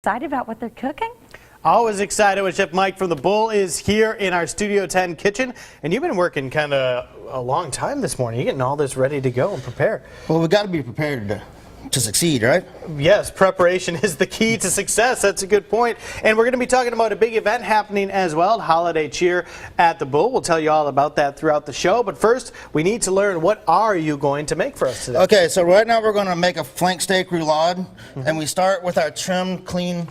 Excited about what they're cooking? Always excited when Chef Mike from the Bull is here in our Studio 10 kitchen. And you've been working kind of a long time this morning. You're getting all this ready to go and prepare. Well, we've got to be prepared to succeed, right? Yes, preparation is the key to success. That's a good point. And we're going to be talking about a big event happening as well, Holiday Cheer at the Bull. We'll tell you all about that throughout the show. But first, we need to learn, what are you going to make for us today? Okay, so right now we're going to make a flank steak roulade. And we start with our trimmed, clean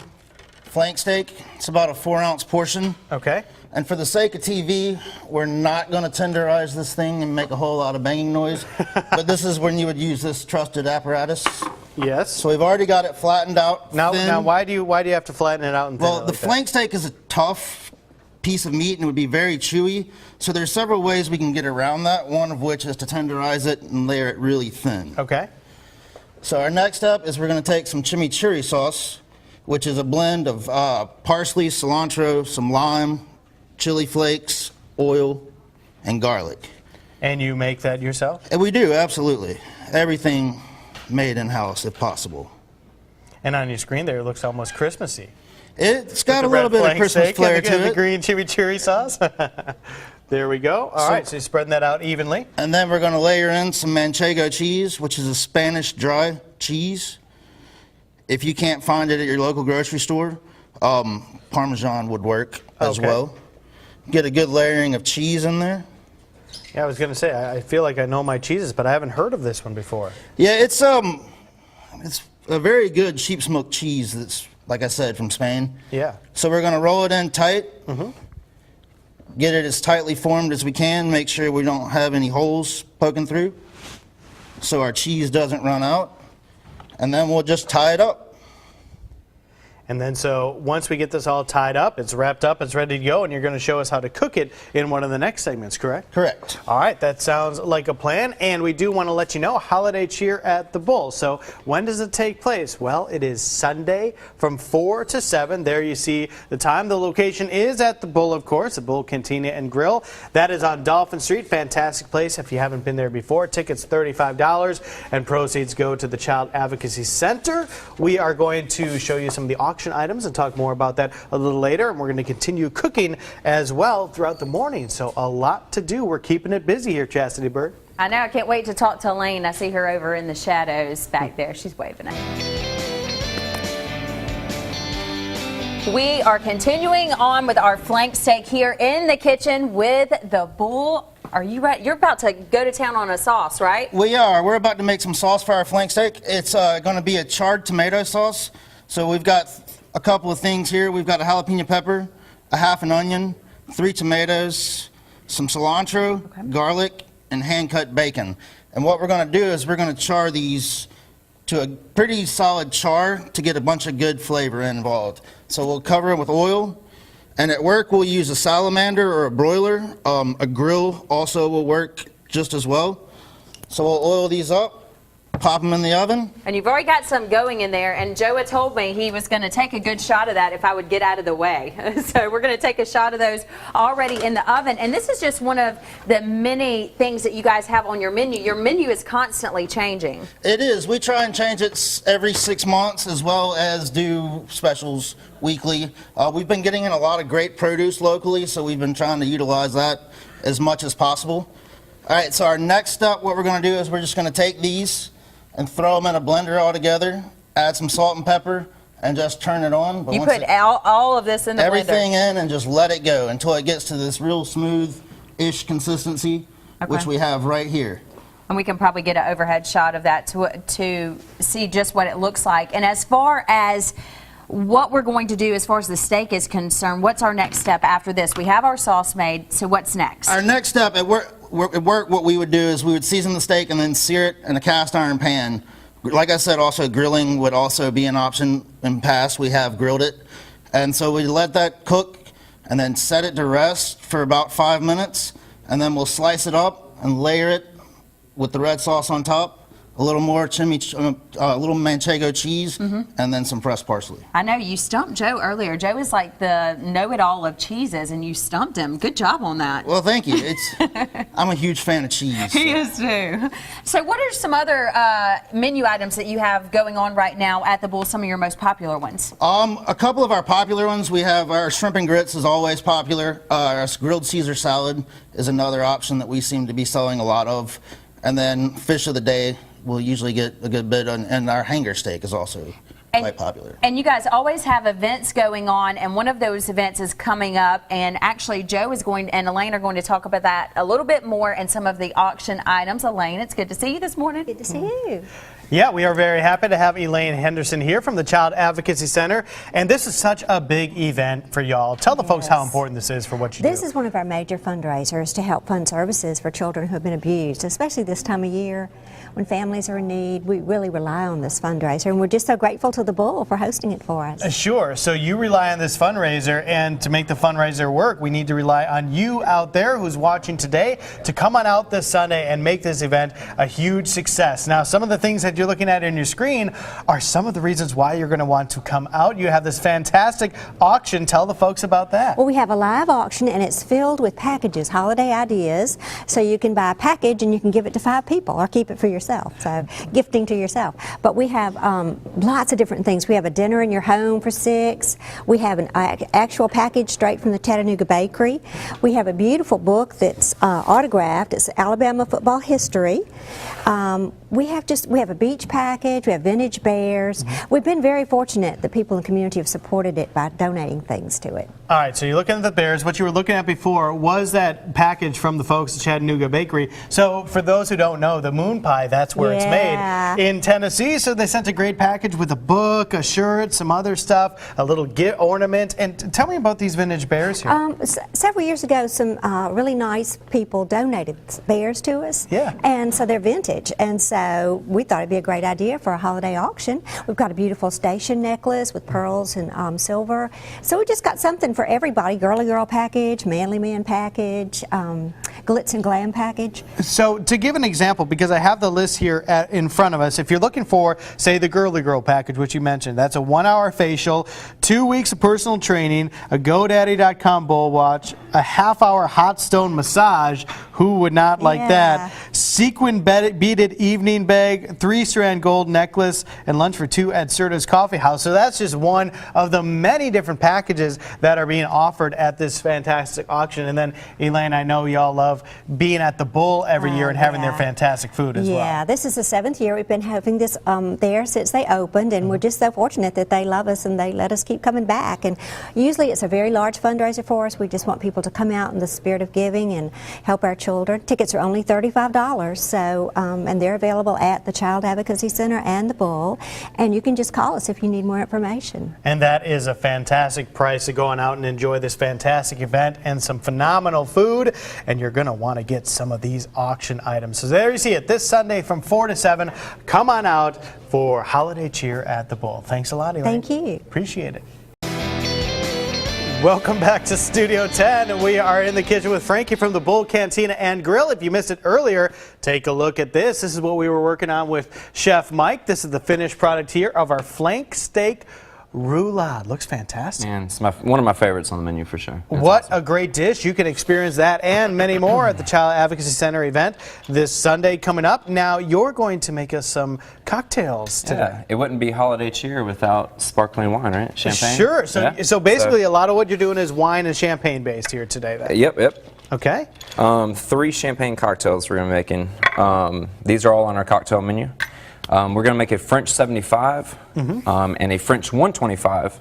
flank steak. It's about a 4-ounce portion. Okay. And for the sake of TV, we're not going to tenderize this thing and make a whole lot of banging noise. But this is when you would use this trusted apparatus. Yes. So we've already got it flattened out. Now why do you have to flatten it out and thin it Well, the like flank steak is a tough piece of meat and it would be very chewy. So there's several ways we can get around that, one of which is to tenderize it and layer it really thin. Okay. So our next step is we're going to take some chimichurri sauce, which is a blend of parsley, cilantro, some lime, chili flakes, oil, and garlic. And you make that yourself? And we do, absolutely. Everything made in-house if possible. And on your screen there, it looks almost Christmassy. It's got a little bit of Christmas flair to it. The green chimichurri sauce. There we go. All right, so you're spreading that out evenly. And then we're going to layer in some manchego cheese, which is a Spanish dry cheese. If you can't find it at your local grocery store, Parmesan would work as well. Get a good layering of cheese in there. Yeah, I was going to say, I feel like I know my cheeses, but I haven't heard of this one before. Yeah, it's a very good sheep's milk cheese that's, like I said, from Spain. Yeah. So we're going to roll it in tight. Get it as tightly formed as we can. Make sure we don't have any holes poking through so our cheese doesn't run out. And then we'll just tie it up. And then so once we get this all tied up, it's wrapped up, it's ready to go, and you're going to show us how to cook it in one of the next segments, correct? Correct. All right, that sounds like a plan. And we do want to let you know, Holiday Cheer at the Bull. So when does it take place? Well, it is Sunday from 4 to 7. There you see the time. The location is at the Bull, of course, the Bull Cantina and Grill. That is on Dolphin Street. Fantastic place if you haven't been there before. Tickets $35, and proceeds go to the Child Advocacy Center. We are going to show you some of the auction items and talk more about that a little later, and we're going to continue cooking as well throughout the morning. So a lot to do. We're keeping it busy here, Chastity Bird. I know. I can't wait to talk to Elaine. I see her over in the shadows back there. She's waving at me. We are continuing on with our flank steak here in the kitchen with the Bull. Are you ready? You're about to go to town on a sauce, right? We are. We're about to make some sauce for our flank steak. It's going to be a charred tomato sauce. So we've got a couple of things here. We've got a jalapeno pepper, a half an onion, 3 tomatoes, some cilantro, garlic, and hand-cut bacon. And what we're going to do is we're going to char these to a pretty solid char to get a bunch of good flavor involved. So we'll cover it with oil. And at work, we'll use a salamander or a broiler. A grill also will work just as well. So we'll oil these up. Pop them in the oven. And you've already got some going in there, and Joe had told me he was going to take a good shot of that if I would get out of the way. So we're going to take a shot of those already in the oven. And this is just one of the many things that you guys have on your menu. Your menu is constantly changing. It is. We try and change it every 6 months, as well as do specials weekly. We've been getting in a lot of great produce locally, so we've been trying to utilize that as much as possible. All right, so our next step, what we're going to do is we're just going to take these and throw them in a blender all together, add some salt and pepper, and just turn it on. But you put all of this in the blender? Everything in and just let it go until it gets to this real smooth-ish consistency, which we have right here. And we can probably get an overhead shot of that to see just what it looks like. And as far as what we're going to do as far as the steak is concerned, what's our next step after this? We have our sauce made, so what's next? Our next step at work, what we would do is we would season the steak and then sear it in a cast iron pan. Like I said, also grilling would also be an option. In the past, we have grilled it. And so we let that cook and then set it to rest for about 5 minutes. And then we'll slice it up and layer it with the red sauce on top. a little more a little manchego cheese, and then some fresh parsley. I know you stumped Joe earlier. Joe is like the know-it-all of cheeses, and you stumped him. Good job on that. Well, thank you. I'm a huge fan of cheese. He is too. So what are some other menu items that you have going on right now at the Bull, some of your most popular ones? A couple of our popular ones, we have our shrimp and grits is always popular. Our grilled Caesar salad is another option that we seem to be selling a lot of. And then fish of the day, we'll usually get a good bit on, and our hanger steak is also quite popular. And you guys always have events going on, and one of those events is coming up, and actually Joe is going and Elaine are going to talk about that a little bit more and some of the auction items. Elaine, it's good to see you this morning. Good to see you. Yeah, we are very happy to have Elaine Henderson here from the Child Advocacy Center, and this is such a big event for y'all. Tell the folks how important this is for what you do. This is one of our major fundraisers to help fund services for children who have been abused, especially this time of year when families are in need. We really rely on this fundraiser, and we're just so grateful to the Bull for hosting it for us. Sure. So you rely on this fundraiser, and to make the fundraiser work, we need to rely on you out there who's watching today to come on out this Sunday and make this event a huge success. Now, some of the things that you're looking at on your screen are some of the reasons why you're going to want to come out. You have this fantastic auction. Tell the folks about that. Well, we have a live auction, and it's filled with packages, holiday ideas, so you can buy a package and you can give it to 5 people or keep it for yourself, so gifting to yourself. But we have lots of different things. We have a dinner in your home for 6. We have an actual package straight from the Chattanooga Bakery. We have a beautiful book that's autographed. It's Alabama football history. We have a beach package. We have vintage bears. We've been very fortunate that people in the community have supported it by donating things to it. All right, so you're looking at the bears. What you were looking at before was that package from the folks at Chattanooga Bakery. So for those who don't know, the moon pie, that's where it's made in Tennessee. So they sent a great package with a book, a shirt, some other stuff, a little gift ornament. And tell me about these vintage bears here. Several years ago, some really nice people donated bears to us. Yeah. And so they're vintage. And so we thought it'd be a great idea for a holiday auction. We've got a beautiful station necklace with pearls and silver. So we just got something for everybody. Girly girl package, manly man package, glitz and glam package. So to give an example, because I have the list here in front of us, if you're looking for, say, the girly girl package, which you mentioned, that's a 1-hour facial, 2 weeks of personal training, a GoDaddy.com bull watch, a half-hour hot stone massage. Who would not like that? Sequin beaded evening bag, 3-strand gold necklace, and lunch for 2 at Serta's Coffee House. So that's just one of the many different packages that are being offered at this fantastic auction. And then, Elaine, I know y'all love being at the Bull every year and having their fantastic food as well. Yeah, this is the 7th year we've been having this there since they opened, and we're just so fortunate that they love us and they let us keep coming back. And usually it's a very large fundraiser for us. We just want people to come out in the spirit of giving and help our children. Tickets are only $35, so and they're available at the Child Advocacy Center and the Bull, and you can just call us if you need more information. And that is a fantastic price to go on out and enjoy this fantastic event and some phenomenal food, and you're going to want to get some of these auction items. So there you see it, this Sunday from 4 to 7. Come on out for holiday cheer at the Bull. Thanks a lot, Elaine. Thank you. Appreciate it. Welcome back to Studio 10. We are in the kitchen with Frankie from the Bull Cantina and Grill. If you missed it earlier, take a look at this. This is what we were working on with Chef Mike. This is the finished product here of our flank steak roulade. Looks fantastic. Man, it's one of my favorites on the menu for sure. What a great dish. You can experience that and many more at the Child Advocacy Center event this Sunday coming up. Now, you're going to make us some cocktails today. Yeah, it wouldn't be holiday cheer without sparkling wine, right? Champagne? Sure. So basically, So a lot of what you're doing is wine and champagne based here today, then. Yep. Okay. 3 champagne cocktails we're going to be making. These are all on our cocktail menu. We're going to make a French 75 and a French 125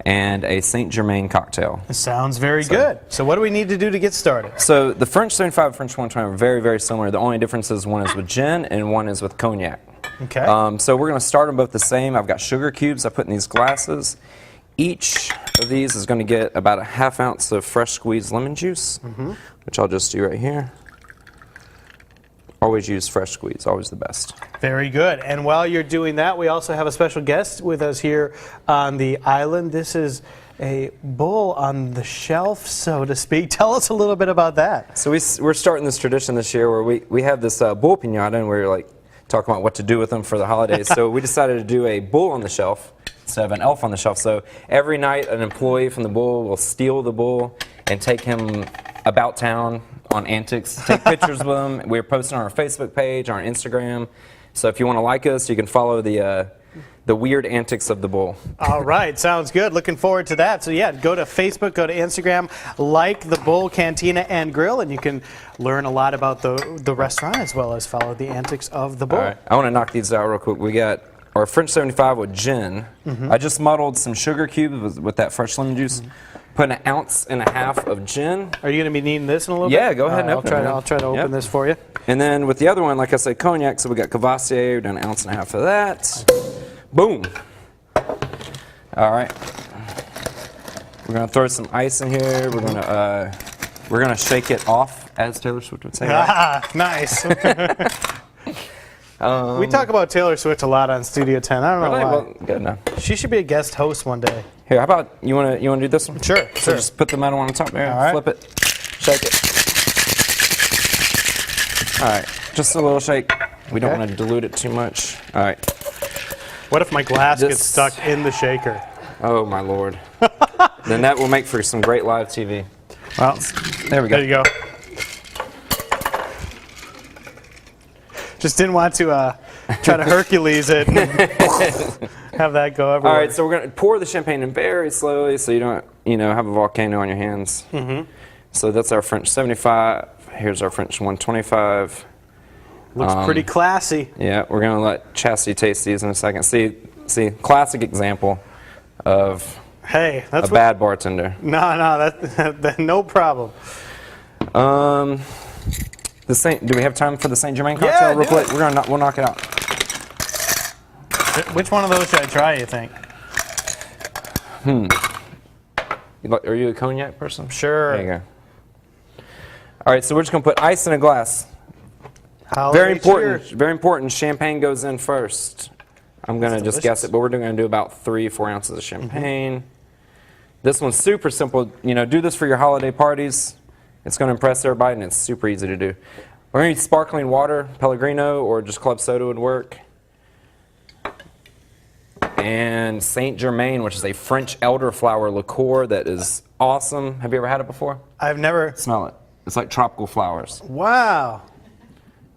and a Saint Germain cocktail. It sounds very good. So what do we need to do to get started? So the French 75 and French 125 are very, very similar. The only difference is one is with gin and one is with cognac. Okay. So we're going to start them both the same. I've got sugar cubes I put in these glasses. Each of these is going to get about a ½ ounce of fresh squeezed lemon juice, which I'll just do right here. Always use fresh squeeze, always the best. Very good. And while you're doing that, we also have a special guest with us here on the island. This is a bull on the shelf, so to speak. Tell us a little bit about that. So we're starting this tradition this year where we have this bull piñata, and we're like talking about what to do with them for the holidays. So we decided to do a bull on the shelf instead of an elf on the shelf. So every night an employee from the bull will steal the bull and take him about town on antics, take pictures with him. We're posting on our Facebook page, on our Instagram. So if you want to like us, you can follow the weird antics of the bull. All right, sounds good. Looking forward to that. So yeah, go to Facebook, go to Instagram, like the Bull Cantina and Grill, and you can learn a lot about the restaurant as well as follow the antics of the bull. All right, I want to knock these out real quick. We got our French 75 with gin. I just muddled some sugar cubes with that fresh lemon juice. Put an ounce and a half of gin. Are you going to be needing this in a little bit? Yeah, go ahead and All open right, it. I'll try to open this for you. And then with the other one, like I said, cognac. So we got Cavassier. We're doing an ounce and a half of that. Boom. All right. We're gonna throw some ice in here. We're gonna shake it off, as Taylor Swift would say. Right? Ah, nice. We talk about Taylor Swift a lot on Studio 10. I don't know Really? why. Well, good enough. She should be a guest host one day. Here, how about you wanna do this one? Sure, So sure. just put the metal on the top there. All right. Flip it. Shake it. All right. Just a little shake. We don't Okay. want to dilute it too much. All right. What if my glass gets This- stuck in the shaker? Oh my lord. Then that will make for some great live TV. Well, There we go. there you go. Just didn't want to try to Hercules it and have that go everywhere. All right, so we're gonna pour the champagne in very slowly, so you don't, have a volcano on your hands. So that's our French 75. Here's our French 125. Looks pretty classy. Yeah, we're gonna let Chastity taste these in a second. See, classic example of Hey, a that's bad bartender. No, that no problem. Do we have time for the Saint Germain Yeah, cocktail real do quick? it. We'll knock it out. Which one of those should I try, you think? Are you a cognac person? Sure. There you go. All right, so we're just gonna put ice in a glass. Holiday Very important. cheer. Very important. Champagne goes in first. I'm gonna just guess it, but we're gonna do about 3-4 ounces of champagne. This one's super simple. Do this for your holiday parties. It's gonna impress everybody, and it's super easy to do. We're gonna use sparkling water, Pellegrino, or just club soda would work. And Saint Germain, which is a French elderflower liqueur that is awesome. Have you ever had it before? I've never. Smell it. It's like tropical flowers. Wow.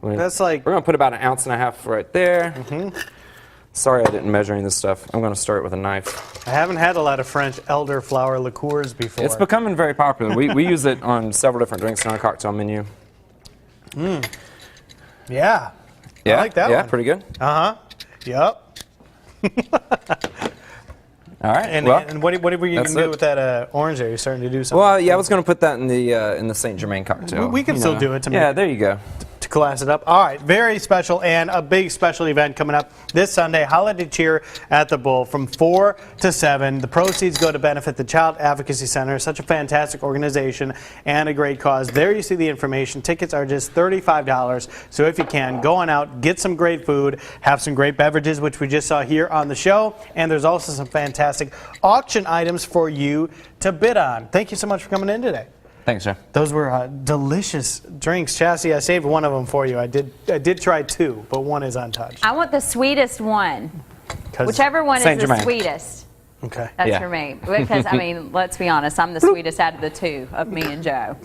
That's like. We're gonna put about 1.5 ounces right there. Sorry I didn't measure any of this stuff. I'm gonna start with a knife. I haven't had a lot of French elderflower liqueurs before. It's becoming very popular. We use it on several different drinks in our cocktail menu. Yeah. Yeah, I like that yeah, one. pretty good. Yep. All right. And, well, and what were you that's going to do it. with that orange there? You're starting to do something. well, yeah, I was gonna put that in the Saint Germain cocktail. We can still do it to Yeah, make- there you go. to class it up. All right, very special and a big special event coming up this Sunday, Holiday Cheer at the Bull from 4 to 7. The proceeds go to benefit the Child Advocacy Center, such a fantastic organization and a great cause. There you see the information. Tickets are just $35, so if you can, go on out, get some great food, have some great beverages, which we just saw here on the show, and there's also some fantastic auction items for you to bid on. Thank you so much for coming in today. Thanks, Jeff. Those were delicious drinks. Chassie, I saved one of them for you. I did try 2, but one is untouched. I want the sweetest one. 'Cause- Whichever one Saint is the Germain. sweetest. Okay. That's Yeah. for me. Because, let's be honest, I'm the sweetest out of the 2 of me and Joe.